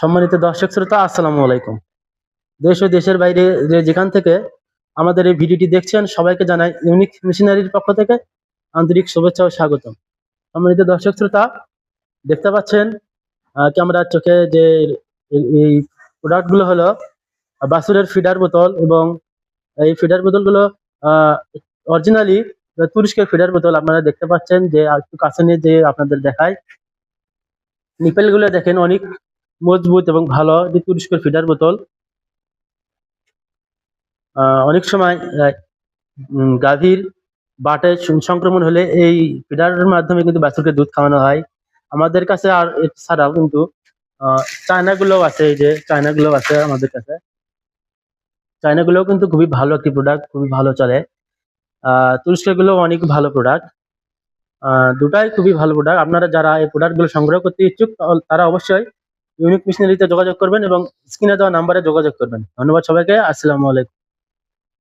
সম্মানিত দর্শক শ্রোতা, আসসালামু আলাইকুম। দেশ ও দেশের বাইরে যে যেখান থেকে আমাদের এই ভিডিওটি দেখছেন, সবাইকে জানাই ইউনিক মেশিনারির পক্ষ থেকে আন্তরিক শুভেচ্ছা ও স্বাগতম। সম্মানিত দর্শক শ্রোতা, দেখতে পাচ্ছেন ক্যামেরার চোখে যে এই প্রোডাক্টগুলো হলো বাছুরের ফিডার বোতল, এবং এই ফিডার বোতলগুলো অরিজিনালি তুরস্কের ফিডার বোতল। আপনারা দেখতে পাচ্ছেন যে একটু কাছে নিয়ে যে আপনাদের দেখায়, নিপেলগুলো দেখেন অনেক মজবুত এবং ভালো। যে তুরস্কের ফিডার বোতল অনেক সময় গাভীর বাটে সংক্রমণ হলে এই ফিডারের মাধ্যমে কিন্তু বাছুরকে দুধ খাওয়ানো হয় আমাদের কাছে। আর এছাড়াও কিন্তু চায়নাগুলো আছে, এই যে চায়নাগুলো আছে আমাদের কাছে। চায়নাগুলোও কিন্তু খুবই ভালো একটি প্রোডাক্ট, খুবই ভালো চলে। তুরস্কের গুলো অনেক ভালো প্রোডাক্ট, দুটাই খুবই ভালো প্রোডাক্ট। আপনারা যারা এই প্রোডাক্টগুলো সংগ্রহ করতে ইচ্ছুক তারা অবশ্যই ইউনিক মেশিনারিতে যোগাযোগ করবেন এবং স্ক্রিনে দেওয়া নাম্বারে যোগাযোগ করবেন। ধন্যবাদ সবাইকে। আসসালামু আলাইকুম।